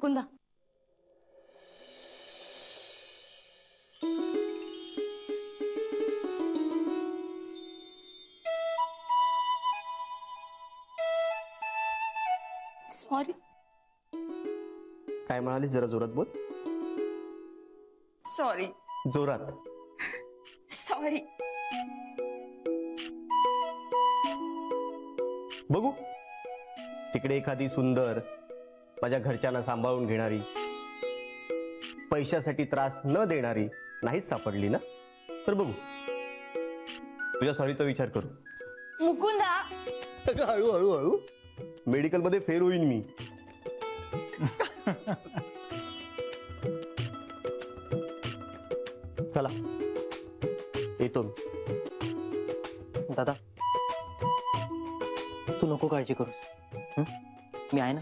Mukunda, sorry. काय म्हणालीस? जरा जोरात बोल. सॉरी. जोरात. सॉरी. बघू तिकडे एखादी सुंदर, माझ्या घरच्यांना सांभाळून घेणारी, पैशासाठी त्रास न देणारी नाहीच सापडली ना, तर बघू तुझ्या सॉरीचा विचार करू. मुकुंदा, हळू हळू हळू मेडिकल मध्ये फेर होईन मी. चला येतो मी. दादा तू नको काळजी करूस, मी आहे ना.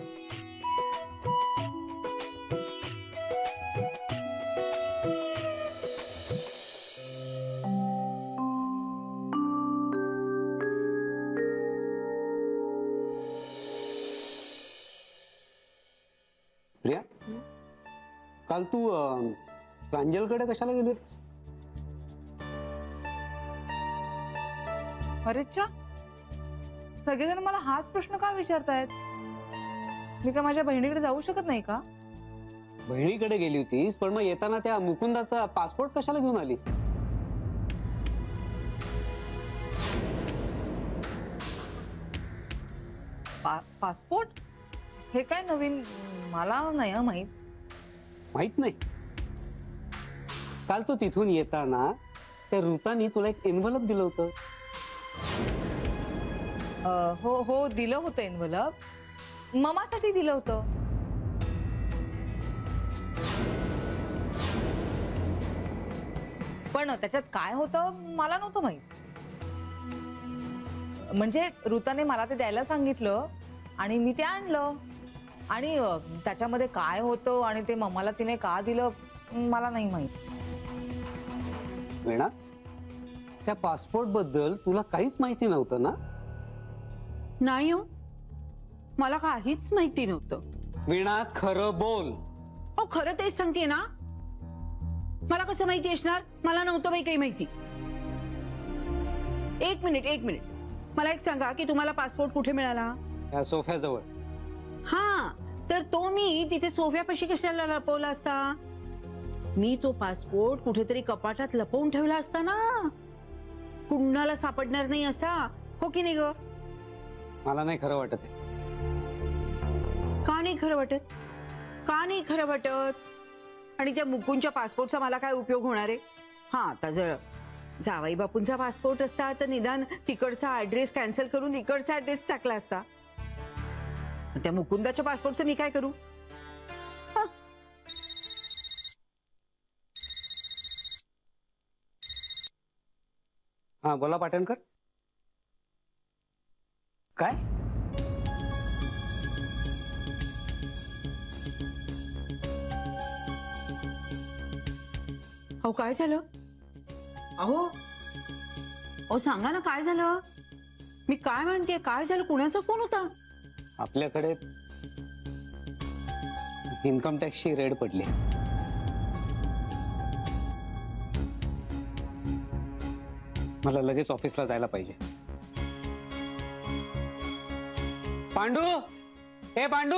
प्रिया, काल तू प्रांजलकडे कशाला गेली होतीस? अरेच्छा, सगळेजण मला हाच प्रश्न का विचारतायत? मी का माझ्या बहिणीकडे जाऊ शकत नाही का? बहिणीकडे गेली होतीस, पण मग येताना त्या मुकुंदाचा पासपोर्ट कशाला घेऊन आलीस? पासपोर्ट? हे काय नवीन? मला नाही माहित. माहित नाही? काल तो तिथून येताना त्या ऋतानी तुला एक एन्व्हलप दिलं होतं. हो हो, दिलं होतं एन्व्हलप. ममासाठी दिलं होतं. पण त्याच्यात काय होतं मला नव्हतं माहित. म्हणजे ऋताने मला ते द्यायला सांगितलं आणि मी ते आणलं. आणि त्याच्यामध्ये काय होतं आणि ते मम्माला तिने का दिलं मला नाही माहित. वीणा, त्या पासपोर्ट बद्दल तुला काहीच माहिती नव्हतं ना? नाही हो, मला काहीच माहिती नव्हतं. वीणा, खरं बोल. अहो खरं तेच सांगते ना. मला कसं माहिती असणार? मला नव्हतं बाई काही माहिती. एक मिनिट, मला एक सांगा की तुम्हाला पासपोर्ट कुठे मिळाला? त्या सोफ्याजवळ. हा, तर तो मी तिथे सोफ्यापाशी कशाला लपवला असता? मी तो पासपोर्ट कुठेतरी कपाटात लपवून ठेवला असता ना. कुणाला सापडणार नाही असा, हो की नाही ग? मला नाही खरं वाटत आहे. का नाही खरं वाटत? का नाही खरं वाटत? आणि त्या मुकुंदच्या पासपोर्टचा मला काय उपयोग होणार आहे? हा, आता जर जावई बापूंचा पासपोर्ट असता तर निदान तिकडचा ऍड्रेस कॅन्सल करून इकडचा ऍड्रेस टाकला असता. त्या मुकुंदाच्या पासपोर्टचं मी काय करू? हा, बोला पाटणकर. काय? अहो काय झालं? अहो सांगा ना काय झालं? मी काय म्हणते, काय झालं? कुणाचा फोन होता? आपल्याकडे इन्कम टॅक्सची रेड पडली. मला लगेच ऑफिसला जायला पाहिजे. पांडू, हे पांडू.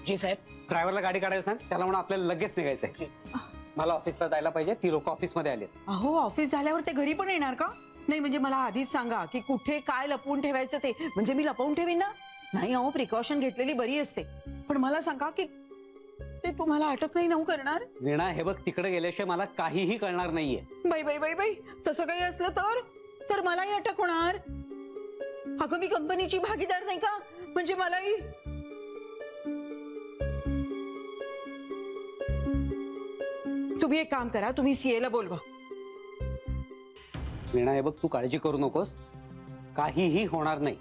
जी साहेब. ड्रायव्हरला गाडी काढायला सांग. त्याला म्हणा आपल्याला लगेच निघायचंय. मला ऑफिसला जायला पाहिजे. ती लोक ऑफिसमध्ये आले. अहो ऑफिस झाल्यावर ते घरी पण येणार का? नाही म्हणजे मला आधीच सांगा की कुठे काय लपवून ठेवायचं ते, म्हणजे मी लपवून ठेवीन ना. नाही अहो, प्रिकॉशन घेतलेली बरी असते. पण मला सांगा की ते तुम्हाला अटक नाही नऊ करणार? वीणा, हे बघ, तिकडे गेल्याशिवाय मला काहीही कळणार नाहीये. बाई बाई बाई बाई, तसं काही असलं तर मलाही अटक होणार. अगं मी कंपनीची भागीदार नाही का? म्हणजे मलाही. तुम्ही एक काम करा, तुम्ही सीएला बोलवा. वीणा, हे बघ, तू काळजी करू नकोस. काहीही होणार नाही.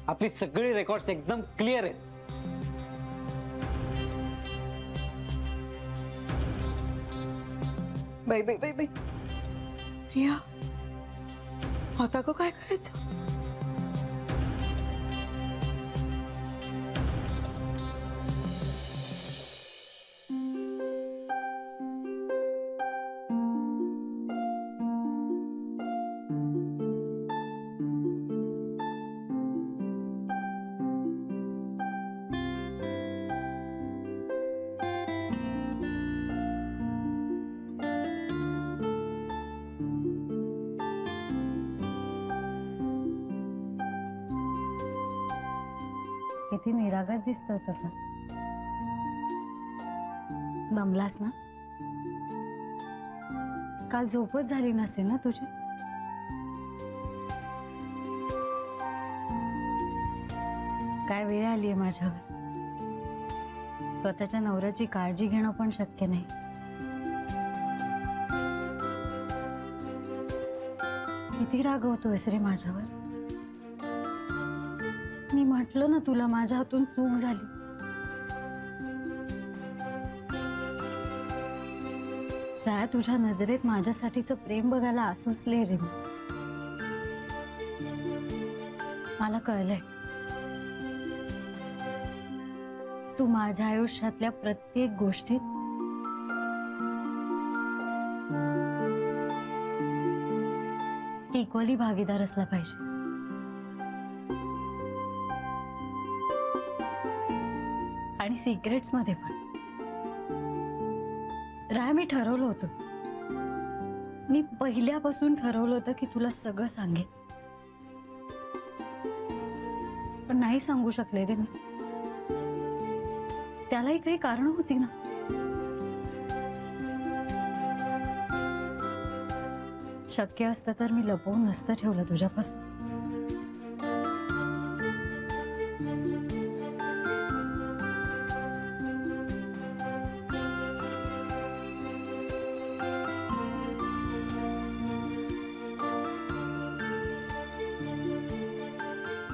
आपली सगळी रेकॉर्ड्स एकदम क्लिअर आहेत. बाई बाई बाई बाई, प्रिया, आता का काय करायचं? किती निरागस दिसतोस असं. दमलास ना? काल झोपच झाली नसेल ना तुझी? काय वेळ आलीये माझ्यावर. स्वतःच्या नवऱ्याची काळजी घेणं पण शक्य नाही. किती रागवतोयस रे माझ्यावर. मी म्हटलं ना तुला माझ्या हातून चूक झाली. राया, तुझ्या नजरेत माझ्यासाठीचं प्रेम बघायला आसुसले रे मी. मला कळलंय तू माझ्या आयुष्यातल्या प्रत्येक गोष्टीत इक्वली भागीदार असला पाहिजे. आणि सिक्रेट्स मध्ये पण. राय, मी ठरवलं होतं, मी पहिल्यापासून ठरवलं होतं की तुला सगळं सांगेन, पण नाही सांगू शकले रे मी. त्यालाही काही कारण होती ना. शक्य असतं तर मी लपवून नसतं ठेवलं तुझ्यापासून.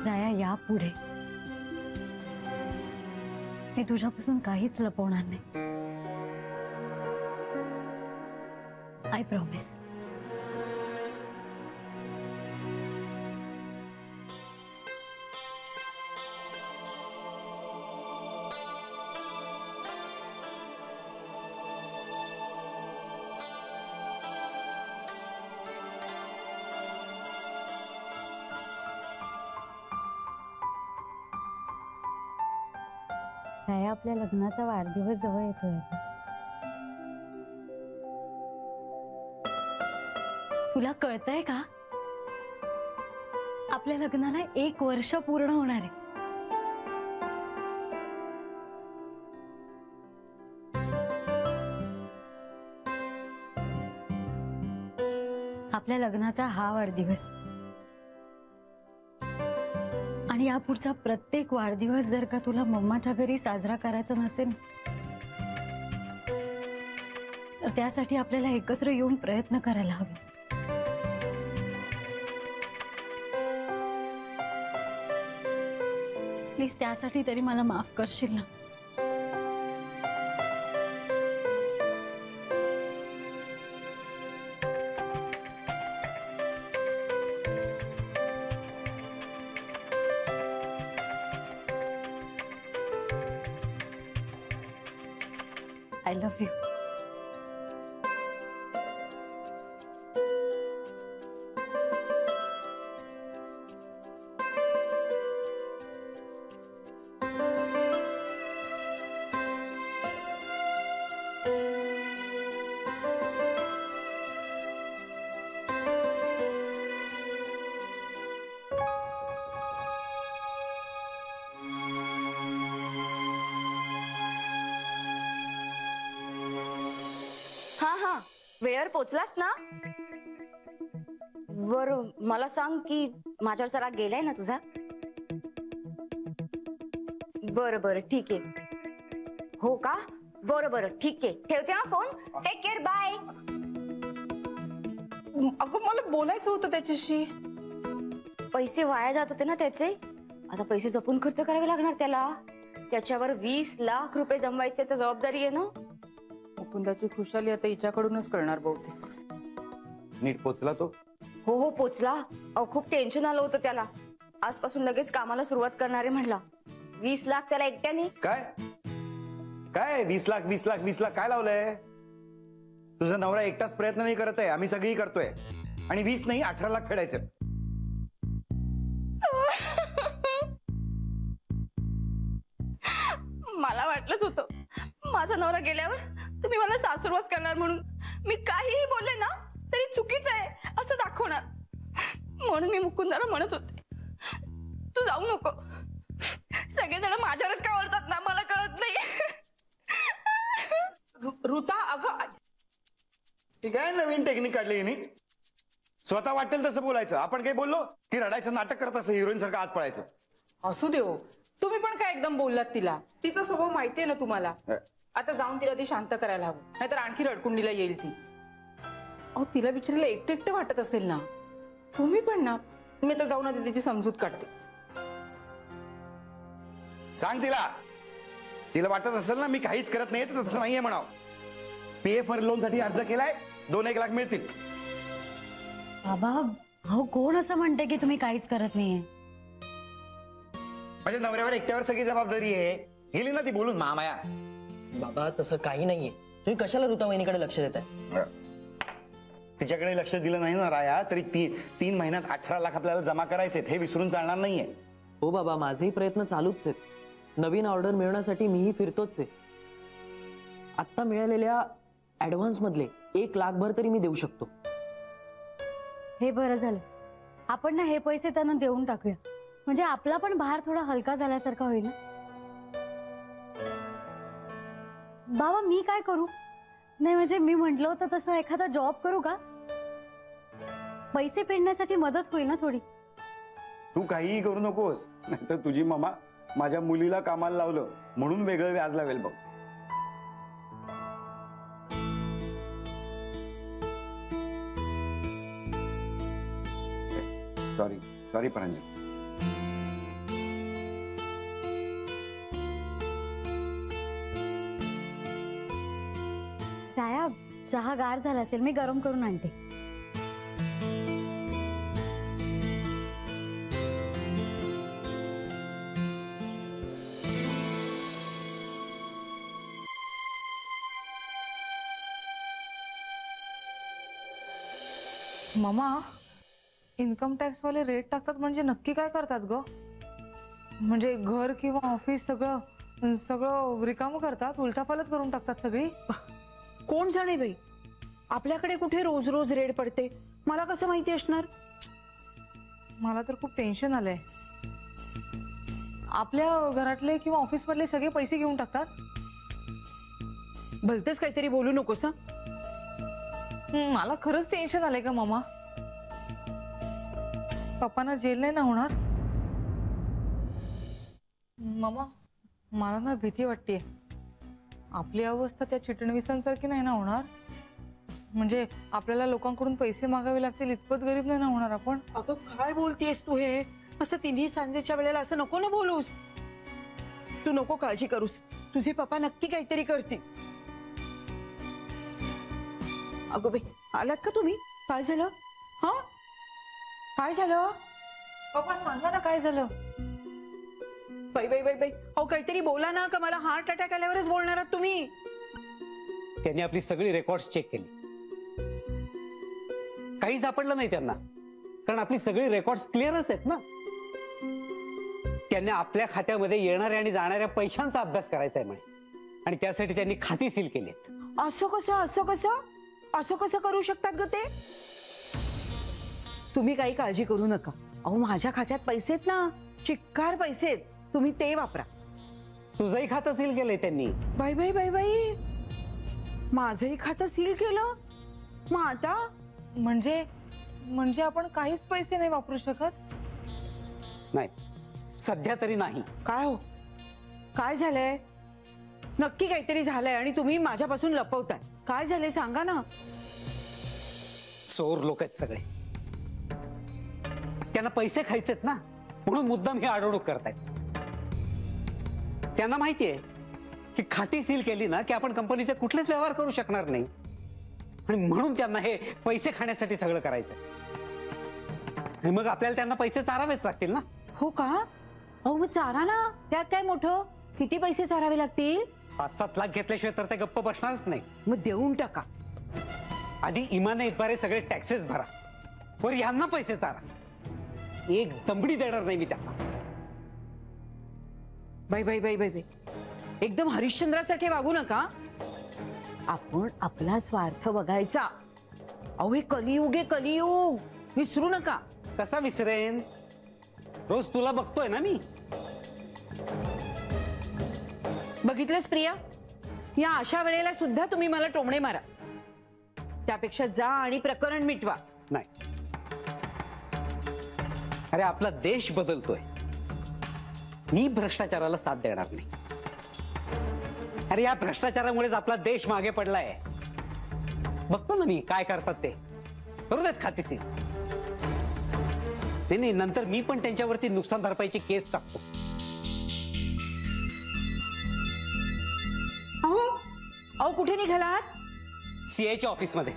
राया, यापुढे मी तुझ्यापासून काहीच लपवणार नाही. I promise. राया, आपल्या लग्नाचा वाढदिवस जवळ येतोय आता. तुला कळतंय का? आपल्या लग्नाला 1 वर्ष पूर्ण होणार आहे. आपल्या लग्नाचा हा वाढदिवस आणि यापुढचा प्रत्येक वाढदिवस जर का तुला मम्माच्या घरी साजरा करायचा नसेल तर त्यासाठी आपल्याला एकत्र येऊन प्रयत्न करायला हवे. प्लीज त्यासाठी तरी मला माफ करशील ना? I love you. हा, वेळेवर पोचलास ना? बरं, मला सांग की माझ्यावर जरा गेलाय ना तुझा? बरं बरं, ठीक आहे. हो का? बरं बरं, ठीक आहे. ठेवते हा फोन. Take care, bye. अगं, मला बोलायचं होतं त्याच्याशी. पैसे वाया जात होते ना त्याचे. आता पैसे जपून खर्च करावे लागणार त्याला. त्याच्यावर 20 लाख रुपये जमवायचे तर जबाबदारी आहे ना. मुकुंदाची खुशाली आता हिच्याकडूनच करणार बहुतेक. नीट पोचला तो? हो, पोचला. खूप टेन्शन आलं होतं त्याला. आजपासून लगेच कामाला सुरुवात करणारे म्हणला. 20 लाख त्याला एकट्याने. काय काय 20 लाख 20 लाख 20 लाख काय लावलंय? तुझा नवरा एकटाच प्रयत्न नाही करत आहे, आम्ही सगळी करतोय. आणि 20 नाही 18 लाख फेडायचे. मला वाटलंच होतं माझा नवरा गेल्यावर तुम्ही मला सासूरवास करणार म्हणून. मी काहीही बोलले ना तरी चुकीचं आहे असं दाखवणार. म्हणून मी मुकुंदाला म्हणत होते, तू जाऊ नको. सगळेजण सगळं माझ्यावरच का ओरडतात ना, मला कळत नाही. ऋता अगं ती काय नवीन टेक्निक काढली हिने? स्वतः वाटेल तसं बोलायचं. आपण काही बोललो की रडायचं नाटक करत असं हिरोईन सारखं आत पळायचं. असू दे हो, तुम्ही पण काय एकदम बोललात तिला. तिचा स्वभाव माहितीये ना तुम्हाला. आता जाऊन तिला ती शांत करायला हवं, नाहीतर आणखी रडकुंडीला येईल ती. अहो तिला बिचारीला एकटं एकटं वाटत असेल ना. तुम्ही पण ना. मी आता जाऊन आधी तिची समजूत काढते. सांग तिला. तिला वाटत असेल ना मी काहीच करत नाही तर तसं नाहीये म्हणाव. पीएफ लोन साठी अर्ज केलाय, 2-1 लाख मिळतील. बाबा हो, कोण असं म्हणते की तुम्ही काहीच करत नाहीये? म्हणजे नवऱ्यावर एकट्यावर सगळी जबाबदारी आहे. गेली ना ती बोलून महामाया. बाबा तसं काही नाहीये. तुम्ही कशाला ऋता वहिनीकडे लक्ष देताय? तिच्याकडे लक्ष दिलं नाही ना राया तरी 3 महिन्यात 18 लाख आपल्याला जमा करायचे, हे विसरून चालणार नाहीये. हो बाबा, माझेही प्रयत्न चालूच आहेत. नवीन ऑर्डर मिळवण्यासाठी मीही फिरतोच आहे. आता मिळालेल्या ऍडव्हान्स मधले 1 लाखभर तरी मी देऊ शकतो. हे बरं झालं, आपण ना हे पैसे त्यांना देऊन टाकूया, म्हणजे आपला पण भार थोडा हलका झाल्यासारखा होईल ना. बाबा मी काय करू? नाही म्हणजे मी म्हंटल होतं तसं एखादा जॉब करू का? पैसे फेडण्यासाठी मदत होईल ना थोडी. तू काहीही करू नकोस, नाहीतर तुझी मामा माझ्या मुलीला कामाला लावलं म्हणून वेगळं व्याज लावेल बघ. सॉरी परांजली. राया, चहा गार झाला असेल, मी गरम करून आणते. मामा, इन्कम टॅक्स वाले रेट टाकतात म्हणजे नक्की काय करतात ग? म्हणजे घर किंवा ऑफिस सगळं रिकामं करतात, उलथापालत करून टाकतात सगळी. कोण जाणे बाई, आपल्याकडे कुठे रोज रोज रेड पडते, मला कसं माहिती असणार? मला तर खूप टेन्शन आलंय. आपल्या घरातले किंवा ऑफिस मधले सगळे पैसे घेऊन टाकतात. भलतेच काहीतरी बोलू नकोस हं. मला खरंच टेन्शन आलंय का मामा? पप्पांना जेल नाही ना होणार? मामा मला ना भीती वाटतेय. आपली अवस्था त्या चिटणवीसांसारखी नाही ना होणार? म्हणजे आपल्याला लोकांकडून पैसे मागावे लागतील इतपत गरीब नाही ना होणार आपण? अगं काय बोलतेस तू हे? असं तिन्ही सांजेच्या वेळेला असं नको ना बोलूस. तू नको काळजी करूस, तुझे पप्पा नक्की काहीतरी करतील. अगं बाई, आलात का तुम्ही? काय झालं? हा काय झालं? पप्पा सांगा ना काय झालं? बाई बाई बाई बाई, अहो काहीतरी बोला ना, का मला हार्ट अटॅक आल्यावरच बोलणार आहात तुम्ही? त्यांनी आपली सगळी रेकॉर्ड्स चेक केली, काही सापडलं नाही त्यांना, कारण आपली सगळी रेकॉर्ड्स क्लिअरच आहेत ना. त्यांनी आपल्या खात्यामध्ये येणाऱ्या आणि जाणाऱ्या पैशांचा अभ्यास करायचा आहे म्हणे, आणि त्यासाठी त्यांनी खाती सील केलीत. असं कसं असं कसं असं कसं करू शकतात ग ते? तुम्ही काही काळजी करू नका. अहो माझ्या खात्यात पैसे आहेत ना, चिक्कार पैसे आहेत, तुम्ही ते वापरा. तुझंही खातं सील केलंय त्यांनी. बाई बाई बाई बाई, माझंही खातं सील केलं? मग आता म्हणजे आपण काहीच पैसे नाही वापरू शकत? नाही, सध्या तरी नाही. काय हो, काय झालंय? नक्की काहीतरी झालंय आणि तुम्ही माझ्यापासून लपवताय. काय झालंय सांगा ना. चोर लोक आहेत सगळे, त्यांना पैसे खायचेत ना, म्हणून मुद्दाम हे आडवणूक करतायत. त्यांना माहितीये की खाती सील केली ना की आपण कंपनीचे कुठलेच व्यवहार करू शकणार नाही, आणि म्हणून त्यांना हे पैसे खाण्यासाठी सगळं करायचं. आणि मग आपल्याला त्यांना पैसे चारावेच लागतील ना. हो का? अहो मग चारा ना, त्यात काय मोठं? किती पैसे चारावे लागतील? 5-7 लाख घेतल्याशिवाय तर ते गप्प बसणारच नाही. मग देऊन टाका. आधी इमाने इतबारे सगळे टॅक्सेस भरा, वर यांना पैसे चारा. एक दमडी देणार नाही मी त्यांना. बाई बाई बाई बाई बाई, एकदम हरिश्चंद्रासारखे वागू नका. आपण आपला स्वार्थ बघायचा. अहो हे कलियुग आहे, कलियुग, विसरू नका. कसा विसरेन? रोज तुला बघतोय ना मी. बघितलंस प्रिया, या अशा वेळेला सुद्धा तुम्ही मला टोमणे मारा. त्यापेक्षा जा आणि प्रकरण मिटवा. नाही, अरे आपला देश बदलतोय, मी भ्रष्टाचाराला साथ देणार नाही. अरे या भ्रष्टाचारामुळेच आपला देश मागे पडलाय. बघतो ना मी काय करतात ते. करू देत खातेसील. नाही, नंतर मी पण त्यांच्यावरती नुकसान भरपाईची केस टाकतो. अहो कुठे निघालात? सीआयच्या ऑफिसमध्ये.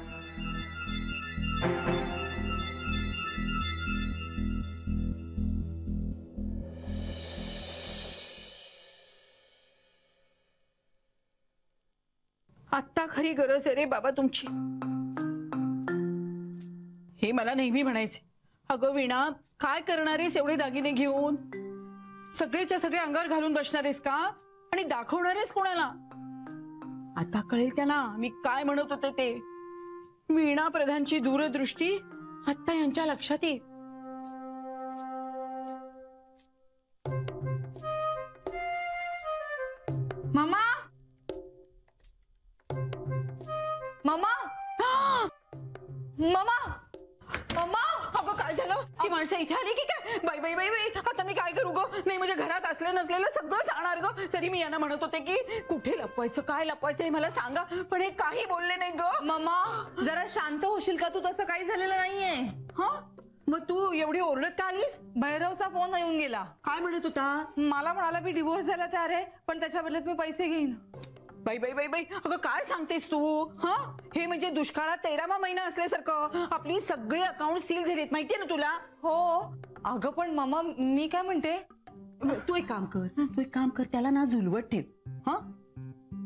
आत्ता खरी गरज आहे रे बाबा तुमची. हे मला नेहमी म्हणायचे, अगं वीणा काय करणारेस एवढे दागिने घेऊन? सगळेच्या सगळे अंगावर घालून बसणारेस का आणि दाखवणारेस कोणाला? आता कळेल त्यांना मी काय म्हणत होते ते. वीणा प्रधानची दूरदृष्टी आत्ता यांच्या लक्षात येईल. मामा मामा मामा मम्मा, अगं काय झालं? ती माणसं इथे आली की काय? बाई बाई बाई बाई, आता मी काय करू ग? नाही म्हणजे घरात असलं नसलेलं सगळं सांगणार ग. तरी मी यांना म्हणत होते की कुठे लपवायचं, काय लपवायचं हे मला सांगा, पण हे काही बोलले नाही ग. मामा जरा शांत होशील का तू? तसं काही झालेलं नाहीये. हा, मग तू एवढी ओरडत का आलीस? भैरवचा फोन येऊन गेला. काय म्हणत होता? मला म्हणाला मी डिवोर्स झाला तयार आहे, पण त्याच्या बदल्यात मी पैसे घेईन. बाई बाई बाई बाई, अगं काय सांगतेस तू? हा, हे म्हणजे दुष्काळात 13वा महिना असल्यासारखं. आपली सगळी अकाउंट सील झालीत, माहितीये ना तुला? हो अगं पण मामा मी काय म्हणते, तू एक काम कर, त्याला ना झुलवत ठेव. हा,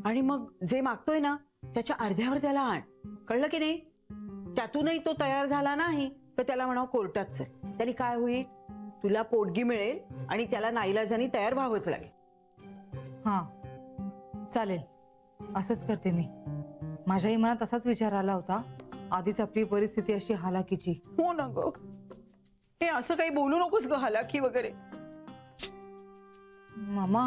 आणि मग जे मागतोय ना त्याच्या अर्ध्यावर त्याला आण. कळलं की नाही? त्यातूनही तो तयार झाला नाही तर त्याला म्हणावं कोर्टात चल. त्याने काय होईल? तुला पोटगी मिळेल आणि त्याला नाईलाजाने तयार व्हावंच लागेल. हा चालेल, असंच करते मी. माझ्याही मनात असाच विचार आला होता. आधीच आपली परिस्थिती अशी हालाकीची. हो ना ग, हे असं काही बोलू नकोस ग, हालाकी वगैरे. मामा,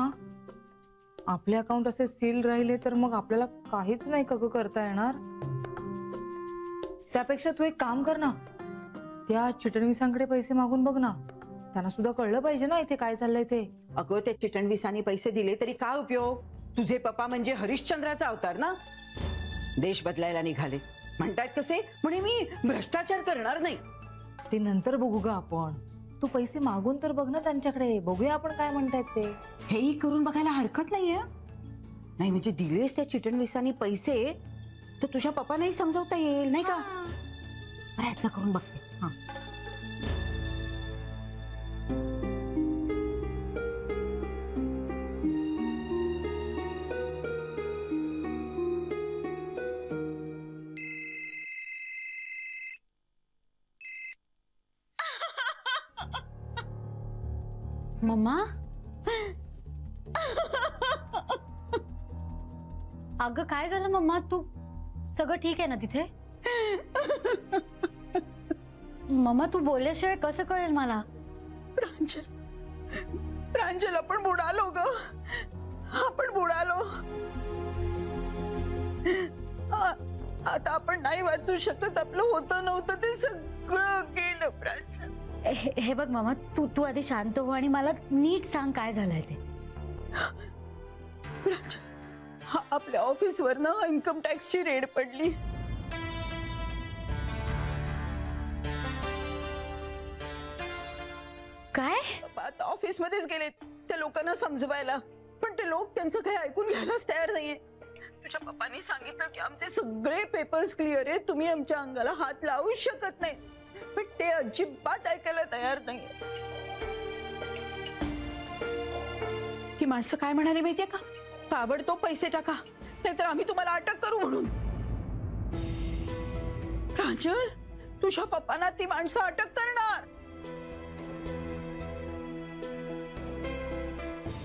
आपले अकाउंट असे सील राहिले तर मग आपल्याला काहीच नाही का ग करता येणार? त्यापेक्षा तू एक काम कर ना, त्या चिटणवीसांकडे पैसे मागून बघ ना. त्यांना सुद्धा कळलं पाहिजे ना इथे काय चाललंय ते. अगं त्या चिटणवीसांनी पैसे दिले तरी काय उपयोग? तुझे पप्पा म्हणजे हरिश्चंद्राचा अवतार ना. देश बदलायला निघाले म्हणतात कसे, म्हणे मी भ्रष्टाचार करणार नाही. ते नंतर बघू ग आपण. तू पैसे मागून तर बघ ना त्यांच्याकडे, बघूया आपण काय म्हणतायत ते. हेही करून बघायला हरकत नाहीये. नाही म्हणजे दिलेस त्या चिटणवीसांनी पैसे तर तुझ्या पप्पांनाही समजावता येईल नाही का? प्रयत्न करून बघते. हा, मम्मा, अगं काय झालं मम्मा? तू सगळं ठीक आहे ना तिथे? मम्मा तू बोलल्याशिवाय कसं कळेल मला? प्रांजल आपण बुडालो ग, आपण बुडालो. आता आपण नाही वाचू शकत. आपलं होतं नव्हतं ते सगळं गेलं प्रांजल. हे बघ मामा, तू आधी शांत हो आणि मला नीट सांग काय झालंय ते. प्रांजल, आपल्या ऑफिसवर ना इन्कम टॅक्सची रेड पडली. काय? आता ऑफिस मध्येच गेलेत त्या लोकांना समजवायला, पण ते लोक त्यांचं काही ऐकून घ्यायलाच तयार नाहीये. तुझ्या पप्पांनी सांगितलं की आमचे सगळे पेपर्स क्लिअर आहेत, तुम्ही आमच्या अंगाला हात लावू शकत नाही, पण ते अजिबात ऐकायला तयार नाहीये. ही माणसं काय म्हणाली माहितीये का? ताबडतोब पैसे टाका नाहीतर आम्ही तुम्हाला अटक करू म्हणून. प्रांजल, तुझ्या पप्पांना ती माणसं अटक करणार.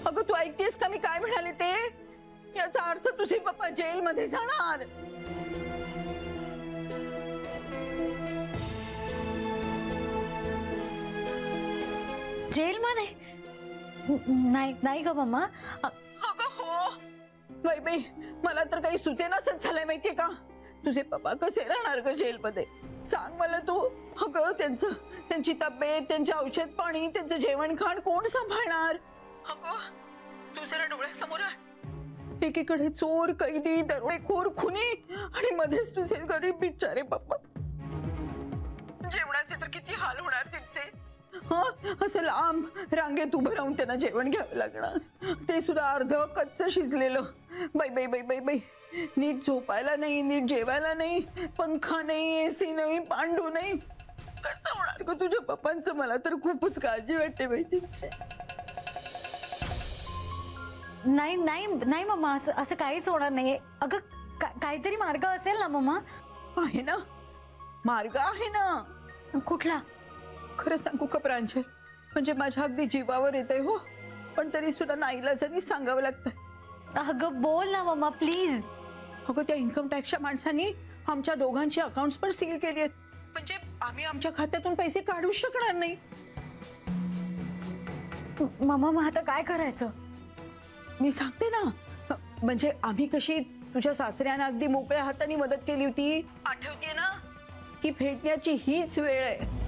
अगं तू ऐकतेस का मी काय म्हणाले ते? याचा अर्थ तुझे पप्पा जेलमध्ये जाणार. जेलमध्ये? नाही ग मम्मा. अगं हो, बाई बाई, मला तर काही सुचेनासच झालंय माहितीये का. तुझे पप्पा कसे राहणार ग जेलमध्ये सांग मला तू. अगं त्यांची तब्येत, त्यांचे औषध पाणी, त्यांचं जेवण खाण कोण सांभाळणार. अगं तू जरा डोळ्यासमोर आण. एकीकडे चोर, कैदी, दरोडेखोर, खुनी आणि मध्येच तुझे गरीब बिचारे पप्पा. जेवणाचे तर किती हाल होणार त्यांचे. असं लांब रांगेत उभं राहून त्यांना जेवण घ्यावं लागणार, ते सुद्धा अर्ध कच्चं शिजलेलं. बाई बाई बाई बाई बाई, नीट झोपायला नाही, नीट जेवायला नाही, पंखा नाही, एसी नाही, पांडू नाही. कसं होणार ग तुझ्या पप्पांचं. मला तर खूपच काळजी वाटते बाई त्यांची. नाही नाही नाही मम्मा, असं काहीच होणार नाहीये. अगं काहीतरी मार्ग असेल ना मम्मा. आहे ना, मार्ग आहे ना. कुठला? खरं सांगू का प्रांजल, म्हणजे माझ्या अगदी जीवावर येतंय हो, पण तरी सुद्धा नाईलाजाने सांगावं लागतंय. अगं बोल ना मम्मा प्लीज. अगं त्या इन्कम टॅक्सच्या माणसांनी आमच्या दोघांची अकाउंट्स पण सील केली आहेत. म्हणजे आम्ही आमच्या खात्यातून पैसे काढू शकणार नाही. मम्मा मग आता काय करायचं? मी सांगते ना, म्हणजे आम्ही कशी तुझ्या सासऱ्यांना अगदी मोकळ्या हाताने मदत केली होती, आठवते ना. ती फेडण्याची हीच वेळ आहे.